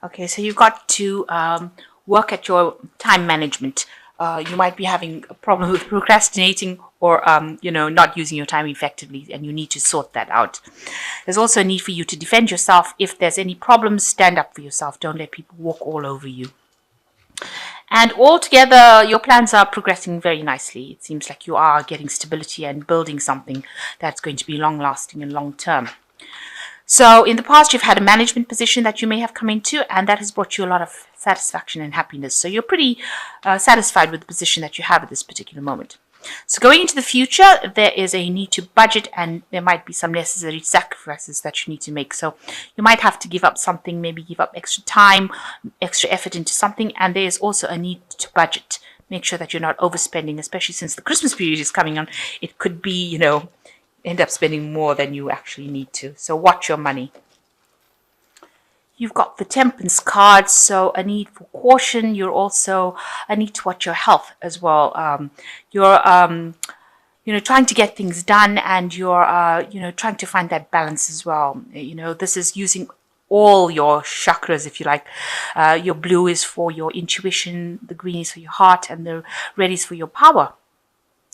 Okay, so you've got to work at your time management. You might be having a problem with procrastinating or, not using your time effectively, and you need to sort that out. There's also a need for you to defend yourself. If there's any problems, stand up for yourself. Don't let people walk all over you. And altogether, your plans are progressing very nicely. It seems like you are getting stability and building something that's going to be long lasting and long term. So in the past, you've had a management position that you may have come into, and that has brought you a lot of satisfaction and happiness. So you're pretty satisfied with the position that you have at this particular moment. So going into the future, there is a need to budget, and there might be some necessary sacrifices that you need to make. So you might have to give up something, maybe give up extra time, extra effort into something, and there is also a need to budget. Make sure that you're not overspending, especially since the Christmas period is coming on. It could be, end up spending more than you actually need to. So watch your money. You've got the Temperance card, so a need for caution. You're also a need to watch your health as well. You're trying to get things done, and you're trying to find that balance as well. This is using all your chakras, if you like. Your blue is for your intuition, the green is for your heart, and the red is for your power.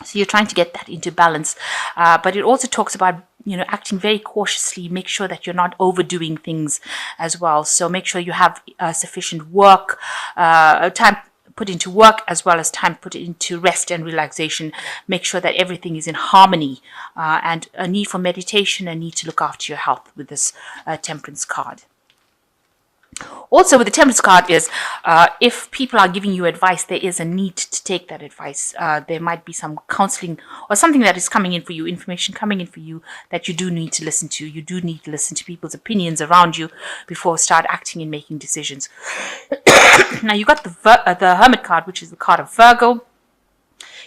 So you're trying to get that into balance. But it also talks about, acting very cautiously. Make sure that you're not overdoing things as well. So make sure you have sufficient work, time put into work, as well as time put into rest and relaxation. Make sure that everything is in harmony, and a need for meditation, a need to look after your health with this Temperance card. Also, with the Temperance card is, if people are giving you advice, there is a need to take that advice. There might be some counseling or something that is coming in for you, information coming in for you that you do need to listen to. You do need to listen to people's opinions around you before start acting and making decisions. Now, you got the Hermit card, which is the card of Virgo.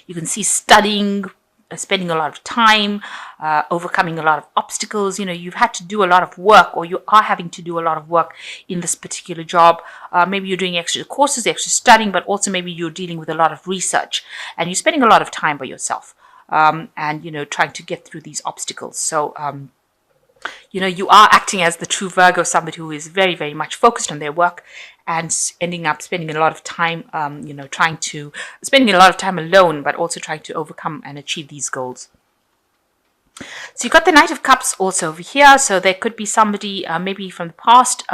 You can see studying, spending a lot of time, overcoming a lot of obstacles. You've had to do a lot of work, or you are having to do a lot of work in this particular job. Maybe you're doing extra courses, extra studying, but also maybe you're dealing with a lot of research, and you're spending a lot of time by yourself, and trying to get through these obstacles. So you are acting as the true Virgo, somebody who is very, very much focused on their work and ending up spending a lot of time, spending a lot of time alone, but also trying to overcome and achieve these goals. So you've got the Knight of Cups also over here. So there could be somebody maybe from the past,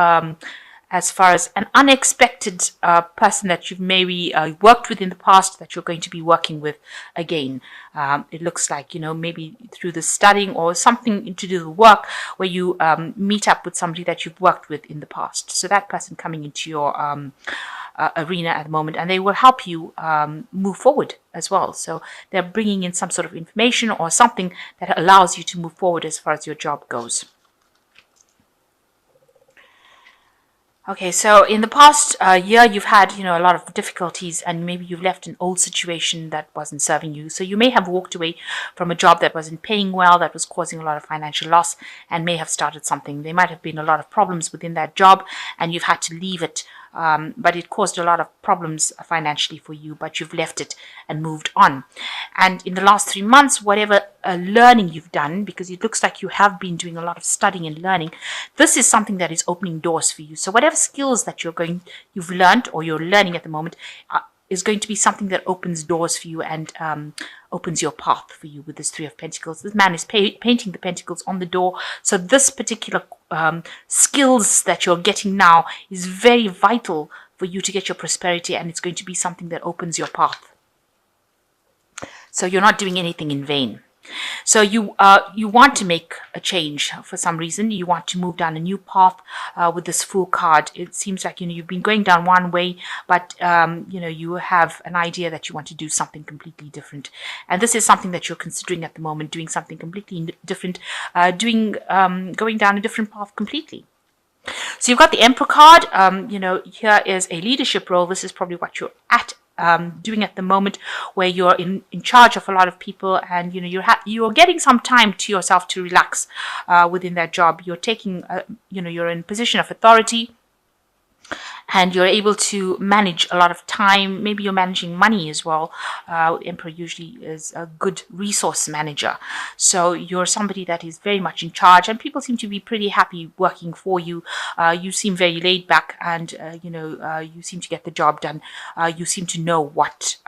as far as an unexpected person that you've maybe worked with in the past that you're going to be working with again. It looks like, maybe through the studying or something to do with work where you meet up with somebody that you've worked with in the past. So that person coming into your arena at the moment, and they will help you move forward as well. So they're bringing in some sort of information or something that allows you to move forward as far as your job goes. Okay, so in the past year, you've had, a lot of difficulties, and maybe you've left an old situation that wasn't serving you. So you may have walked away from a job that wasn't paying well, that was causing a lot of financial loss, and may have started something. There might have been a lot of problems within that job, and you've had to leave it. But it caused a lot of problems financially for you, but you've left it and moved on. And in the last 3 months, whatever learning you've done, because it looks like you have been doing a lot of studying and learning, this is something that is opening doors for you. So whatever skills that you've learned or you're learning at the moment is going to be something that opens doors for you and opens your path for you with this Three of Pentacles. This man is painting the pentacles on the door. So this particular skills that you're getting now is very vital for you to get your prosperity, and it's going to be something that opens your path. So you're not doing anything in vain. So you want to make a change for some reason. You want to move down a new path with this Fool card. It seems like you've been going down one way, but you have an idea that you want to do something completely different. And this is something that you're considering at the moment, doing something completely different, going down a different path completely. So you've got the Emperor card. Here is a leadership role. This is probably what you're doing at the moment, where you're in charge of a lot of people, and you're getting some time to yourself to relax within that job. You're taking you're in a position of authority, and you're able to manage a lot of time. Maybe you're managing money as well. Emperor usually is a good resource manager. So you're somebody that is very much in charge, and people seem to be pretty happy working for you. You seem very laid back, and you seem to get the job done. You seem to know what,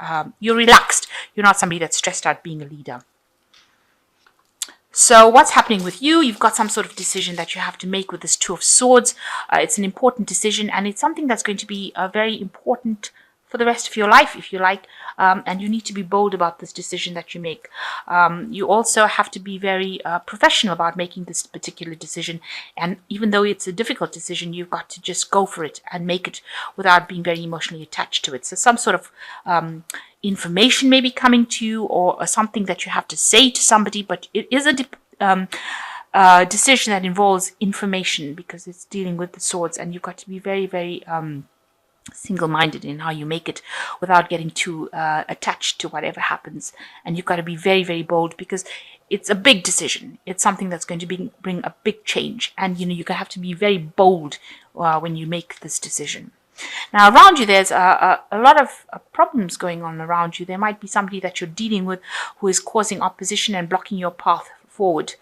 you're relaxed. You're not somebody that's stressed out being a leader. So what's happening with you? You've got some sort of decision that you have to make with this Two of Swords. It's an important decision, and it's something that's going to be very important for the rest of your life, if you like, and you need to be bold about this decision that you make. You also have to be very professional about making this particular decision, and even though it's a difficult decision, you've got to just go for it and make it without being very emotionally attached to it. So some sort of information may be coming to you, or something that you have to say to somebody, but it is a decision that involves information, because it's dealing with the swords, and you've got to be very, very single-minded in how you make it without getting too attached to whatever happens. And you've got to be very, very bold, because it's a big decision. It's something that's going to bring a big change, and you have to be very bold when you make this decision. Now, around you, there's a lot of problems going on around you. There might be somebody that you're dealing with who is causing opposition and blocking your path forward,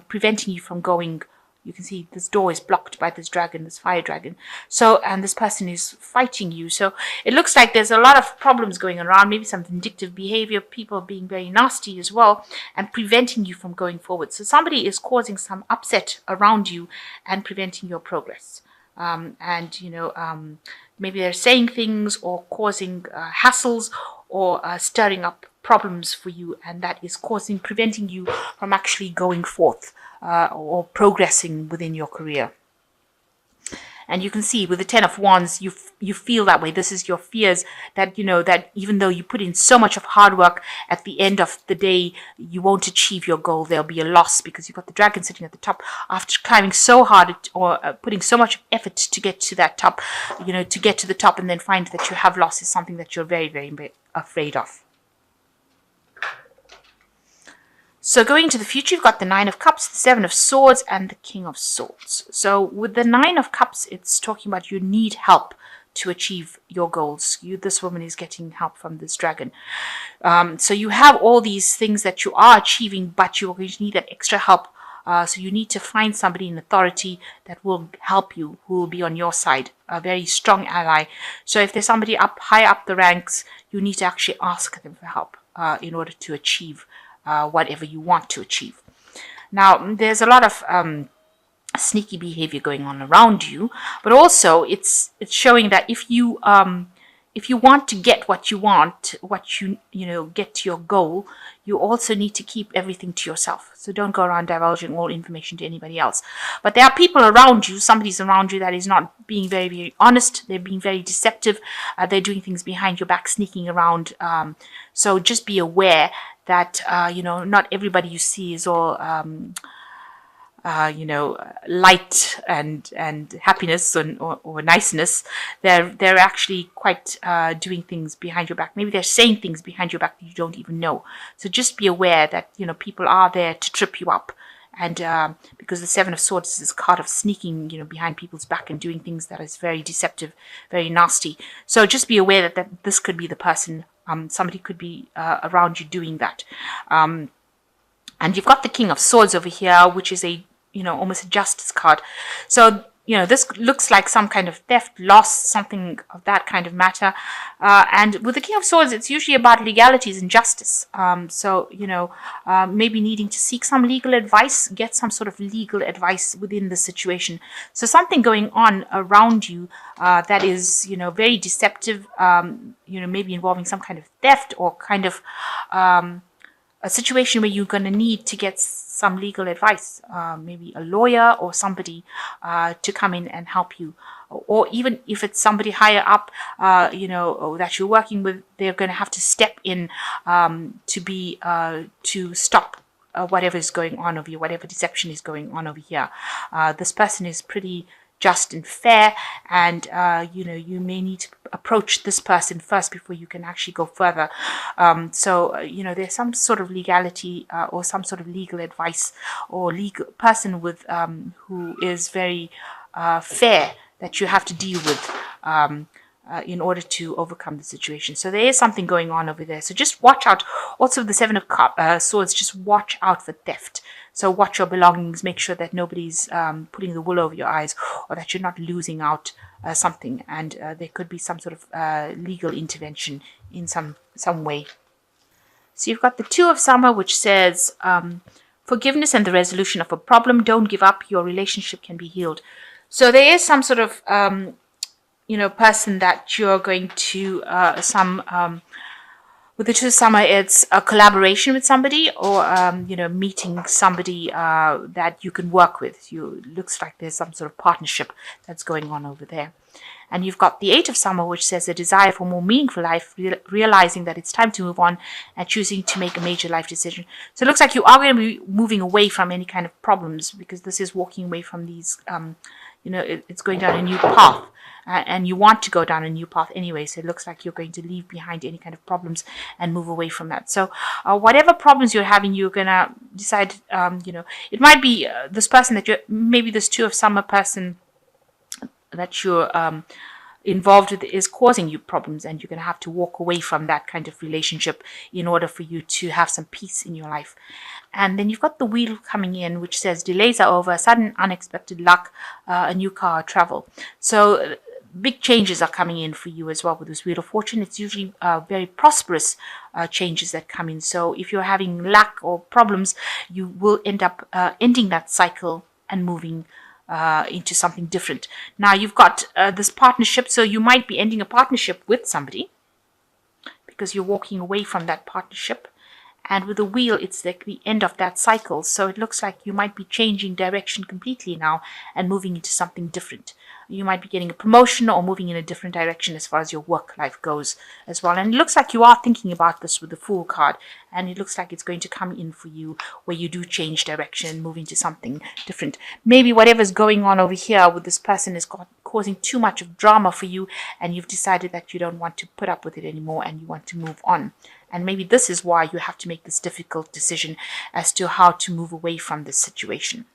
preventing you from going. You can see this door is blocked by this dragon, this fire dragon. So, and this person is fighting you. So it looks like there's a lot of problems going around, maybe some vindictive behavior, people being very nasty as well, and preventing you from going forward. So somebody is causing some upset around you and preventing your progress. Maybe they're saying things or causing hassles or stirring up problems for you, and that is preventing you from actually going forth or progressing within your career. And you can see with the Ten of Wands, you feel that way. This is your fears that, that even though you put in so much of hard work, at the end of the day, you won't achieve your goal. There'll be a loss, because you've got the dragon sitting at the top after climbing so hard or putting so much effort to get to that top, to get to the top and then find that you have lost is something that you're very, very afraid of. So going into the future, you've got the Nine of Cups, the Seven of Swords, and the King of Swords. So with the Nine of Cups, it's talking about you need help to achieve your goals. This woman is getting help from this dragon. So you have all these things that you are achieving, but you're going to need that extra help. So you need to find somebody in authority that will help you, who will be on your side, a very strong ally. So if there's somebody high up the ranks, you need to actually ask them for help in order to achieve whatever you want to achieve. Now, there's a lot of sneaky behavior going on around you, but also it's showing that if you want to get what you want, get to your goal, you also need to keep everything to yourself. So don't go around divulging all information to anybody else. But there are people around you, somebody's around you that is not being very, very honest. They're being very deceptive. They're doing things behind your back, sneaking around. So just be aware that, not everybody you see is all, light and happiness or niceness. They're actually quite doing things behind your back. Maybe they're saying things behind your back that you don't even know. So just be aware that, people are there to trip you up. And because the Seven of Swords is this card of sneaking, behind people's back and doing things that is very deceptive, very nasty. So just be aware that this could be the person. Somebody could be around you doing that. And you've got the King of Swords over here, which is almost a justice card. So, this looks like some kind of theft, loss, something of that kind of matter. And with the King of Swords, it's usually about legalities and justice. Maybe needing to seek some legal advice, get some sort of legal advice within the situation. So something going on around you that is, very deceptive, maybe involving some kind of theft or kind of a situation where you're going to need to get some legal advice, maybe a lawyer or somebody to come in and help you. Or even if it's somebody higher up, that you're working with, they're going to have to step in to stop whatever is going on over here, whatever deception is going on over here. This person is pretty just and fair, and you may need to approach this person first before you can actually go further. There's some sort of legality or some sort of legal advice or legal person with who is very fair that you have to deal with. in order to overcome the situation. So there is something going on over there. So just watch out. Also, the Seven of Swords, just watch out for theft. So watch your belongings. Make sure that nobody's putting the wool over your eyes, or that you're not losing out something. And there could be some sort of legal intervention in some way. So you've got the Two of Summer, which says forgiveness and the resolution of a problem. Don't give up. Your relationship can be healed. So there is some sort of person that you're going to with the Two of Summer, it's a collaboration with somebody, or meeting somebody that you can work with. Looks like there's some sort of partnership that's going on over there. And you've got the Eight of Summer, which says a desire for more meaningful life, realizing that it's time to move on and choosing to make a major life decision. So it looks like you are going to be moving away from any kind of problems, because this is walking away from these, it's going down a new path. And you want to go down a new path anyway, so it looks like you're going to leave behind any kind of problems and move away from that. So whatever problems you're having, you're going to decide, it might be this person maybe this Two of Summer person that you're involved with is causing you problems, and you're going to have to walk away from that kind of relationship in order for you to have some peace in your life. And then you've got the Wheel coming in, which says delays are over, sudden unexpected luck, a new car, travel. So big changes are coming in for you as well with this Wheel of Fortune. It's usually very prosperous changes that come in. So if you're having lack or problems, you will end up ending that cycle and moving into something different. Now you've got this partnership, so you might be ending a partnership with somebody because you're walking away from that partnership. And with the Wheel, it's like the end of that cycle. So it looks like you might be changing direction completely now and moving into something different. You might be getting a promotion or moving in a different direction as far as your work life goes as well. And it looks like you are thinking about this with the Fool card. And it looks like it's going to come in for you where you do change direction and move into something different. Maybe whatever's going on over here with this person is causing too much of drama for you, and you've decided that you don't want to put up with it anymore and you want to move on. And maybe this is why you have to make this difficult decision as to how to move away from this situation.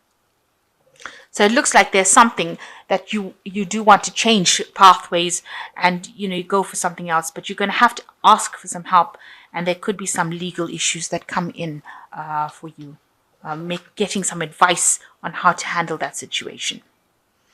So it looks like there's something that you do want to change pathways, and you go for something else, but you're going to have to ask for some help, and there could be some legal issues that come in for you, getting some advice on how to handle that situation.